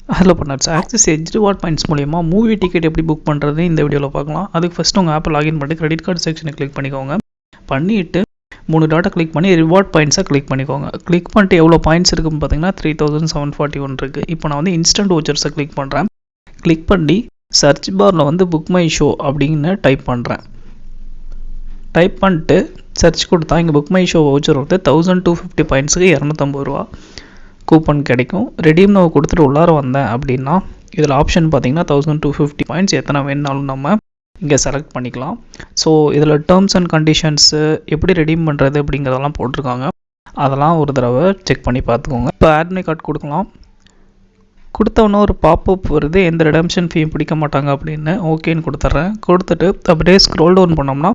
Hello பண்ணாச்சு. Axis Edge reward points மூலிமா movie ticket எப்படி புக் பண்ணுறது இந்த வீடியோவில் பார்க்கலாம். அதுக்கு ஃபஸ்ட்டு உங்கள் ஆப்பை லாகின் பண்ணி கிரெடிட் கார்டு செக்ஷனை கிளிக் பண்ணிக்கோங்க. பண்ணிவிட்டு 3 டாட்டை கிளிக் பண்ணி ரிவார்ட் பாயிண்ட்ஸை கிளிக் பண்ணிக்கோங்க. கிளிக் பண்ணிட்டு எவ்வளோ பாயிண்ட்ஸ் இருக்குன்னு பார்த்தீங்கன்னா 3741 இருக்குது. இப்போ நான் வந்து இன்ஸ்டன்ட் வவுச்சர்ஸை கிளிக் பண்ணுறேன். கிளிக் பண்ணி சர்ச் பாரில் வந்து புக் மை ஷோ அப்படின்னு டைப் பண்ணுறேன். டைப் பண்ணிட்டு சர்ச் கொடுத்தா இங்கே புக் மை ஷோ வவுச்சர் வந்து 1250 பாயிண்ட்ஸுக்கு 250 ரூபா கூப்பன் கிடைக்கும். ரெடீம் நவ் கொடுத்துட்டு உள்ளார வந்தேன் அப்படின்னா இதில் ஆப்ஷன் பார்த்தீங்கன்னா 1250 பாயிண்ட்ஸ் எத்தனை வேணுனாலும் நம்ம இங்கே செலக்ட் பண்ணிக்கலாம். ஸோ இதில் டேர்ம்ஸ் அண்ட் கண்டிஷன்ஸு எப்படி ரெடீம் பண்ணுறது அப்படிங்கிறதெல்லாம் போட்டிருக்காங்க. அதெல்லாம் ஒரு தடவை செக் பண்ணி பார்த்துக்கோங்க. இப்போ ஆட் மை கார்டு கொடுக்கலாம். கொடுத்தவொன்னே ஒரு பாப்அப் வருது, எந்த ரெடம்ஷன் ஃபீயும் பிடிக்க மாட்டாங்க அப்படின்னு. ஓகேன்னு கொடுத்துட்றேன். கொடுத்துட்டு அப்படியே ஸ்க்ரோல் டவுன் பண்ணோம்னா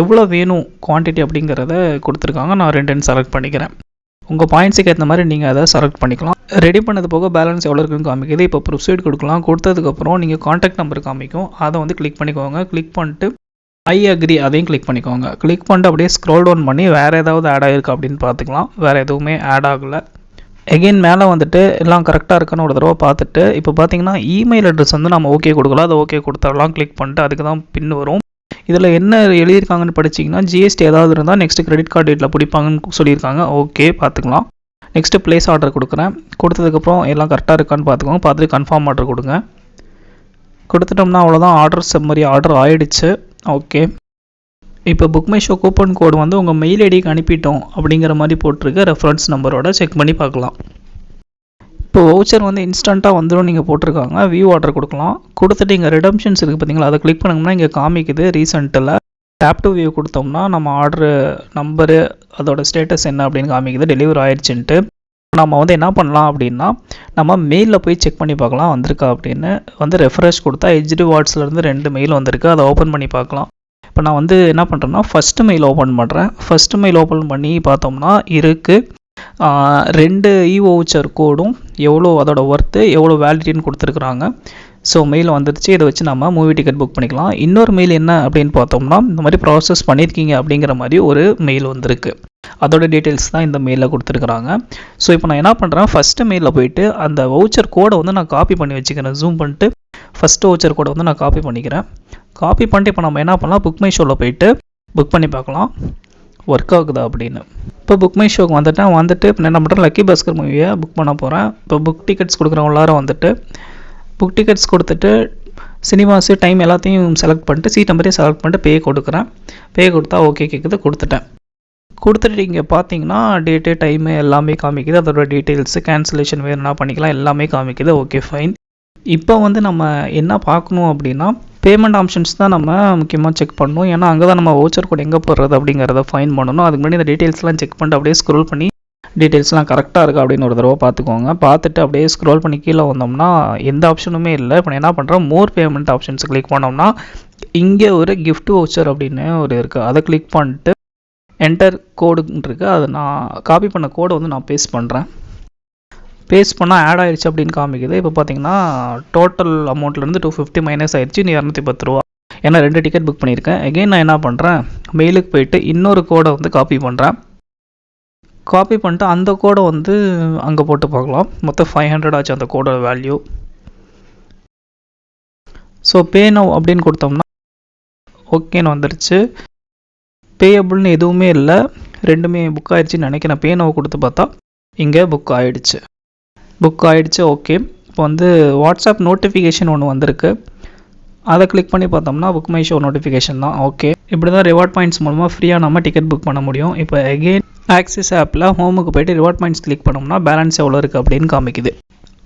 எவ்வளோ வேணும் குவான்டிட்டி அப்படிங்கிறத கொடுத்துருக்காங்க. நான் 2 செலக்ட் பண்ணிக்கிறேன். உங்கள் பாயிண்ட்ஸுக்கு ஏற்ற மாதிரி நீங்கள் அதை செலக்ட் பண்ணிக்கலாம். ரெடி பண்ணது போக பேலன்ஸ் எவ்வளோ இருக்குன்னு காமிக்குது. இப்போ ப்ரொசீட் கொடுக்கலாம். கொடுத்ததுக்கப்புறம் நீங்கள் காண்டாக்ட் நம்பர் காமிக்கும், அதை வந்து கிளிக் பண்ணிக்கோங்க. கிளிக் பண்ணிட்டு ஐ அக்ரி அதையும் கிளிக் பண்ணிக்கோங்க. கிளிக் பண்ணிட்டு அப்படியே ஸ்க்ரோல் டவுன் பண்ணி வேறு ஏதாவது ஆட் ஆகிருக்கு அப்படின்னு பார்த்துக்கலாம். வேறு எதுவுமே ஆட் ஆகலை. எகெயின் மேலே வந்துட்டு எல்லாம் கரெக்டாக இருக்கான்னு ஒரு தடவை பார்த்துட்டு இப்போ பார்த்தீங்கன்னா இமெயில் அட்ரஸ் வந்து நம்ம ஓகே கொடுக்கலாம். அதை ஓகே கொடுத்துடலாம். கிளிக் பண்ணிட்டு அதுக்கு தான் பின் வரும். இதில் என்ன எழுதியிருக்காங்கன்னு படிச்சிங்கன்னா ஜிஎஸ்டி ஏதாவது இருந்தால் நெக்ஸ்ட்டு கிரெடிட் கார்டு டேட்டில் பிடிப்பாங்கன்னு சொல்லியிருக்காங்க. ஓகே பார்த்துக்கலாம். நெக்ஸ்ட்டு ப்ளேஸ் ஆர்டர் கொடுக்குறேன். கொடுத்ததுக்கப்புறம் எல்லாம் கரெக்டாக இருக்கான்னு பார்த்துக்கோங்க. பார்த்துட்டு கன்ஃபார்ம் ஆர்டர் கொடுங்க. கொடுத்துட்டோம்னா அவ்வளோதான், ஆர்டர் செம்மறி ஆர்டர் ஆகிடுச்சு. ஓகே, இப்போ புக் மை ஷோ கூப்பன் கோடு வந்து உங்கள் மெயில் ஐடிக்கு அனுப்பிட்டோம் அப்படிங்கிற மாதிரி போட்டிருக்க ரெஃபரன்ஸ் நம்பரோட செக் பண்ணி பார்க்கலாம். இப்போ வவுச்சர் வந்து இன்ஸ்டண்ட்டாக வந்துடும் நீங்கள் போட்டிருக்காங்க. வியூ ஆர்டர் கொடுக்கலாம். கொடுத்துட்டு இங்கே ரிடம்ஷன்ஸ் இருக்குது பார்த்தீங்களா, அதை கிளிக் பண்ணிங்கன்னா இங்கே காமிக்குது ரீசெண்ட்டில். டேப் டு வியூ கொடுத்தோம்னா நம்ம ஆர்டரு நம்பரு அதோட ஸ்டேட்டஸ் என்ன அப்படின்னு காமிக்குது, டெலிவரி ஆயிடுச்சுன்ட்டு. நம்ம வந்து என்ன பண்ணலாம் அப்படின்னா நம்ம மெயிலில் போய் செக் பண்ணி பார்க்கலாம் வந்திருக்கா அப்படின்னு. வந்து ரெஃப்ரெஷ் கொடுத்தா எட்ஜ் ரிவார்ட்ஸ்லேருந்து 2 மெயில் வந்திருக்கு. அதை ஓப்பன் பண்ணி பார்க்கலாம். இப்போ நான் வந்து என்ன பண்ணுறேன்னா ஃபஸ்ட்டு மெயில் ஓப்பன் பண்ணுறேன். ஃபஸ்ட்டு மெயில் ஓப்பன் பண்ணி பார்த்தோம்னா இருக்குது 2 வவுச்சர் கோடும் எவ்வளோ அதோட ஒர்த்து எவ்வளோ வேலிடிட்டின்னு கொடுத்துருக்குறாங்க. ஸோ மெயில் வந்துடுச்சு. இதை வச்சு நம்ம மூவி டிக்கெட் புக் பண்ணிக்கலாம். இன்னொரு மெயில் என்ன அப்படின்னு பார்த்தோம்னா இந்த மாதிரி ப்ராசஸ் பண்ணியிருக்கீங்க அப்படிங்கிற மாதிரி ஒரு மெயில் வந்திருக்கு. அதோட டீட்டெயில்ஸ் தான் இந்த மெயிலில் கொடுத்துருக்குறாங்க. ஸோ இப்போ நான் என்ன பண்ணுறேன், ஃபஸ்ட்டு மெயிலில் போயிட்டு அந்த வவுச்சர் கோடை வந்து நான் காப்பி பண்ணி வச்சுக்கிறேன். ஜூம் பண்ணிட்டு ஃபஸ்ட்டு வவுச்சர் கோடை வந்து நான் காப்பி பண்ணிக்கிறேன். காப்பி பண்ணிட்டு இப்போ நம்ம என்ன பண்ணலாம், புக் மை ஷோவில் போயிட்டு புக் பண்ணி பார்க்கலாம் ஒர்க் ஆகுதா அப்படின்னு. இப்போ புக் மை ஷோக்கு வந்துட்டு இப்போ என்ன பண்ணுறேன், லக்கி பாஸ்கர் மூவியை புக் பண்ண போகிறேன். இப்போ புக் டிக்கெட்ஸ் கொடுக்குறவங்க எல்லாரும் வந்துட்டு புக் டிக்கெட்ஸ் கொடுத்துட்டு சினிமாஸு டைம் எல்லாத்தையும் செலக்ட் பண்ணிட்டு சீட் நம்பரையும் செலக்ட் பண்ணிட்டு பே கொடுக்குறேன். பே கொடுத்தா ஓகே கேட்குது. கொடுத்துட்டு இங்கே பார்த்தீங்கன்னா டேட்டு டைமு எல்லாமே காமிக்குது. அதோட டீட்டெயில்ஸு கேன்சலேஷன் வேணும்னா பண்ணிக்கலாம், எல்லாமே காமிக்குது. Okay fine. இப்போ வந்து நம்ம என்ன பார்க்கணும் அப்படின்னா பேமெண்ட் ஆப்ஷன்ஸ் தான் நம்ம முக்கியமாக செக் பண்ணணும். ஏன்னா அங்கே தான் நம்ம வவுச்சர் கோட் எங்கே போடுறது அப்படிங்கிறத ஃபைன் பண்ணணும். அதுக்கு முன்னாடி இந்த டீட்டெயில்ஸ்லாம் செக் பண்ணிட்டு அப்படியே ஸ்க்ரோல் பண்ணி டீட்டெயில்ஸ்லாம் கரெக்டாக இருக்கா அப்படின்னு ஒரு தடவை பார்த்துக்கோங்க. பார்த்துட்டு அப்படியே ஸ்க்ரோல் பண்ணி கீழே வந்தோம்னா எந்த ஆப்ஷனுமே இல்லை. இப்போ என்ன பண்ணுறோம், மோர் பேமெண்ட் ஆப்ஷன்ஸ் கிளிக் பண்ணோம்னா இங்கே ஒரு கிஃப்ட் வவுச்சர் அப்படின்னு ஒரு இருக்குது. அதை கிளிக் பண்ணிட்டு என்டர் கோடுன்னு இருக்குது. அதை நான் காப்பி பண்ண கோடை வந்து நான் பேஸ்ட் பண்ணுறேன். பேஸ்ட் பண்ணால் ஆட் ஆயிடுச்சு அப்படின்னு காமிக்குது. இப்போ பார்த்தீங்கன்னா டோட்டல் அமௌண்ட்லேருந்து 250 மைனஸ் ஆயிடுச்சு. 210 ரூபா. ஏன்னா 2 டிக்கெட் புக் பண்ணியிருக்கேன். எகெயின் நான் என்ன பண்ணுறேன், மெயிலுக்கு போயிட்டு இன்னொரு கோடை வந்து காப்பி பண்ணுறேன். காப்பி பண்ணிட்டு அந்த கோடை வந்து அங்கே போட்டு பார்க்கலாம். மொத்தம் 500 ஆச்சு அந்த கோடோட வேல்யூ. ஸோ பே நவ் அப்படின்னு கொடுத்தோம்னா ஓகேன்னு வந்துடுச்சு. பேயபிள்னு எதுவுமே இல்லை, 2மே புக் ஆகிடுச்சின்னு நினைக்கிறேன். பே நவ் கொடுத்து பார்த்தா இங்கே புக் ஆகிடுச்சு. ஓகே. இப்போ வந்து வாட்ஸ்அப் நோட்டிஃபிகேஷன் ஒன்று வந்திருக்கு. அதை கிளிக் பண்ணி பார்த்தோம்னா புக் மை ஷோ நோட்டிஃபிகேஷன் தான். ஓகே, இப்படி தான் ரிவார்ட் பாயிண்ட்ஸ் மூலமாக ஃப்ரீயாக நம்ம டிக்கெட் புக் பண்ண முடியும். இப்போ எகெயின் ஆக்சிஸ் ஆப்பில் ஹோமுக்கு போய்ட்டு ரிவார்ட் பாயிண்ட்ஸ் கிளிக் பண்ணோம்னா பேலன்ஸ் எவ்வளோ இருக்குது அப்படின்னு காமிக்குது.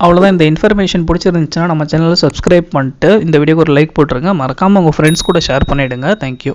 அவ்வளோதான். இந்த இன்ஃபர்மேஷன் பிடிச்சிருந்துச்சுன்னா நம்ம சேனலை சப்ஸ்கிரைப் பண்ணிட்டு இந்த வீடியோக்கு ஒரு லைக் போட்டுருங்க. மறக்காமல் உங்கள் ஃப்ரெண்ட்ஸ் கூட ஷேர் பண்ணிவிடுங்க. தேங்க்யூ.